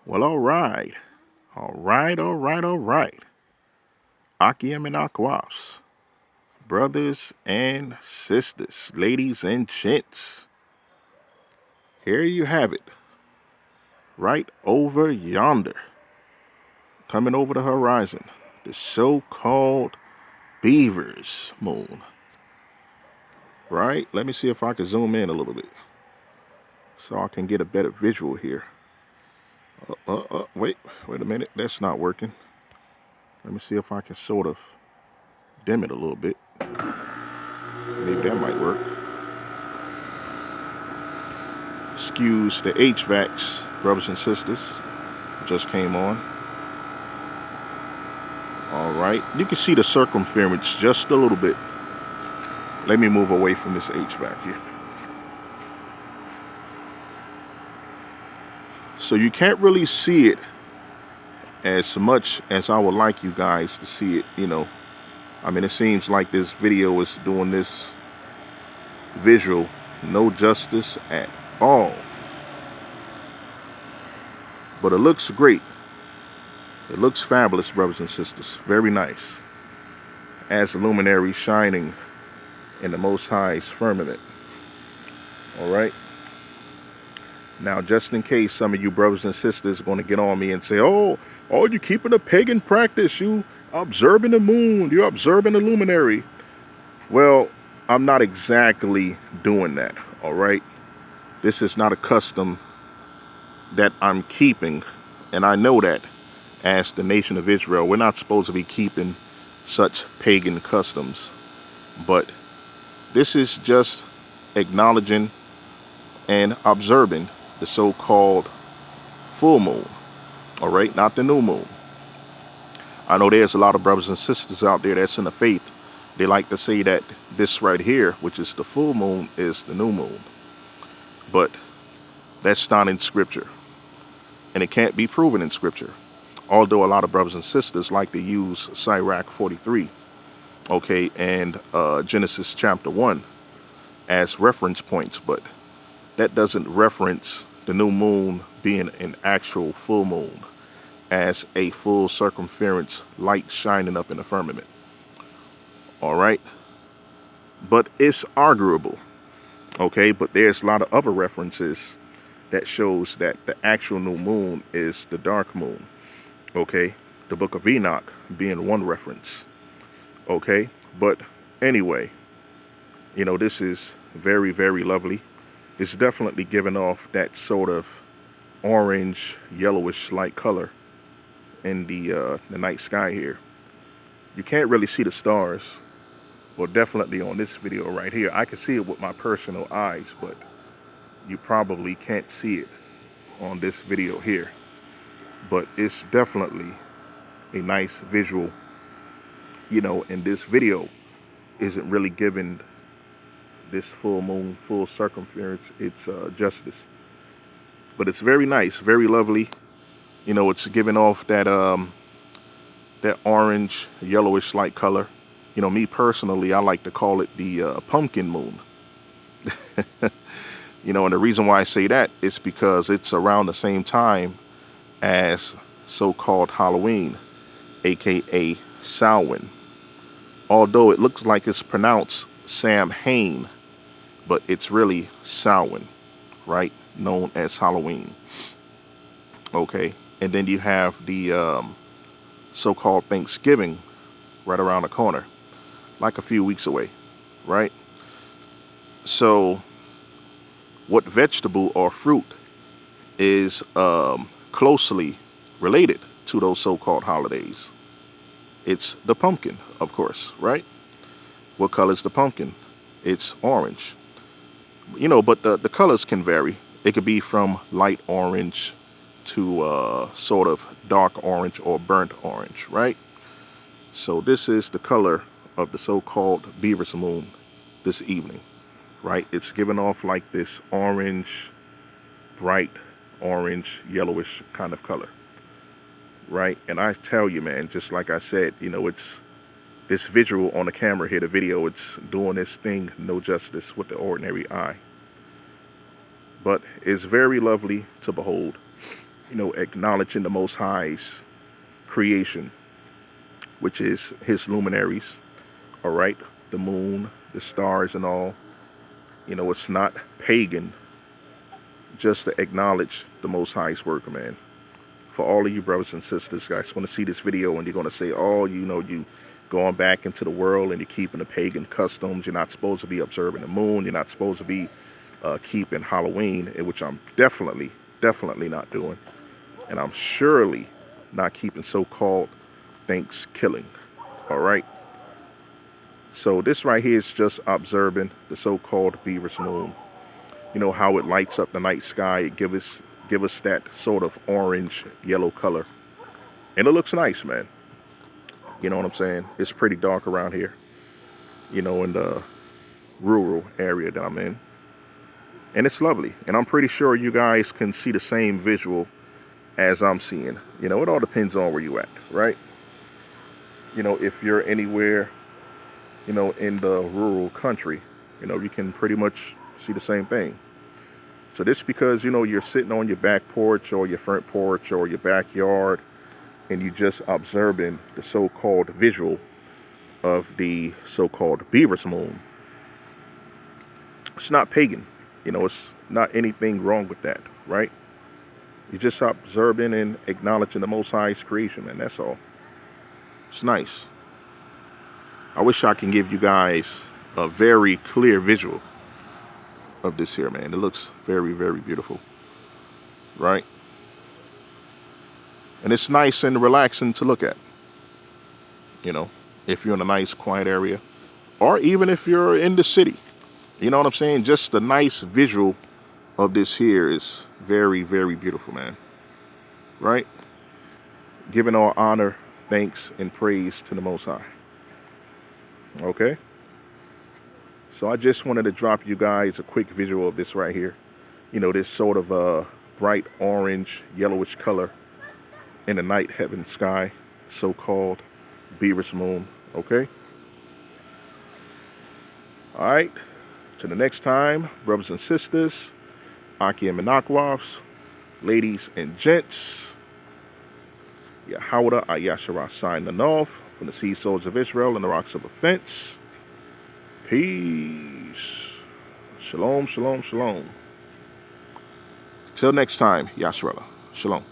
Well, all right. All right. Akiem and Aquas, brothers and sisters, ladies and gents. Here you have it. Right over yonder. Coming over the horizon. The so-called Beaver's moon. Right? Let me see if I can zoom in a little bit. So I can get a better visual here. Wait a minute. That's not working. Let me see if I can sort of dim it a little bit. Maybe that might work. Excuse the HVACs, brothers and sisters. Just came on. All right. You can see the circumference just a little bit. Let me move away from this HVAC here. So you can't really see it as much as I would like you guys to see it, I mean, it seems like this video is doing this visual no justice at all. But it looks great. It looks fabulous, brothers and sisters. Very nice. As the luminary shining in the Most High's firmament. All right. Now, just in case some of you brothers and sisters are going to get on me and say, oh, you keeping a pagan practice. You observing the moon. You're observing the luminary. Well, I'm not exactly doing that. All right. This is not a custom that I'm keeping. And I know that as the nation of Israel, we're not supposed to be keeping such pagan customs. But this is just acknowledging and observing the so-called full moon. All right, not the new moon. I know there's a lot of brothers and sisters out there that's in the faith. They like to say that this right here, which is the full moon, is the new moon. But that's not in scripture. And it can't be proven in scripture. Although a lot of brothers and sisters like to use Sirach 43, okay, and Genesis chapter 1 as reference points, but that doesn't reference the new moon being an actual full moon as a full circumference light shining up in the firmament. All right. But it's arguable. Okay. But there's a lot of other references that shows that the actual new moon is the dark moon. Okay. The book of Enoch being one reference. Okay. But anyway, this is very, very lovely. It's definitely giving off that sort of orange, yellowish light color in the night sky here. You can't really see the stars. Well, definitely on this video right here. I can see it with my personal eyes, but you probably can't see it on this video here. But it's definitely a nice visual, and this video isn't really giving this full moon, full circumference, its justice. But it's very nice, very lovely. It's giving off that that orange, yellowish light color. Me personally, I like to call it the pumpkin moon. And the reason why I say that is because it's around the same time as so-called Halloween, aka Samhain. Although it looks like it's pronounced Samhain, but it's really Samhain, right? Known as Halloween. Okay. And then you have the so-called Thanksgiving right around the corner, like a few weeks away, right? So what vegetable or fruit is closely related to those so-called holidays? It's the pumpkin, of course, right? What color is the pumpkin? It's orange. But the colors can vary. It could be from light orange to sort of dark orange or burnt orange, right? So this is the color of the so-called Beaver's moon this evening, right? It's giving off like this orange, bright orange, yellowish kind of color, right? And I tell you, man, just like I said, it's this visual on the camera here, the video, it's doing this thing no justice with the ordinary eye. But it's very lovely to behold. acknowledging the Most High's creation, which is his luminaries, all right? The moon, the stars, and all. It's not pagan, just to acknowledge the Most High's work, man. For all of you brothers and sisters, guys, going to see this video and you're going to say, oh, you going back into the world and you're keeping the pagan customs. You're not supposed to be observing the moon. You're not supposed to be keeping Halloween, which I'm definitely not doing. And I'm surely not keeping so-called Thanksgiving, all right? So this right here is just observing the so-called Beaver's moon. How it lights up the night sky. It give us that sort of orange yellow color, and it looks nice, man. You know what I'm saying? It's pretty dark around here, in the rural area that I'm in, and it's lovely. And I'm pretty sure you guys can see the same visual as I'm seeing. It all depends on where you at, right? If you're anywhere in the rural country, you can pretty much see the same thing. So this because, you're sitting on your back porch or your front porch or your backyard and you just observing the so-called visual of the so-called Beaver's moon. It's not pagan. It's not anything wrong with that, right? You're just observing and acknowledging the Most High's creation, man. That's all. It's nice. I wish I can give you guys a very clear visual of this here, man. It looks very, very beautiful, right? And it's nice and relaxing to look at, if you're in a nice quiet area, or even if you're in the city. You know what I'm saying? Just the nice visual of this here is very, very beautiful, man, right? Giving all honor, thanks, and praise to the Most High. Okay? So I just wanted to drop you guys a quick visual of this right here. This sort of bright orange, yellowish color in the night heaven sky, so-called Beaver's moon, okay? All right, till the next time, brothers and sisters, Aki and Menakwas, ladies and gents, Yahawada Ayashara signing off from the Sea Swords of Israel and the Rocks of Offense. Peace. Shalom, shalom, shalom. Till next time, Yasharallah. Shalom.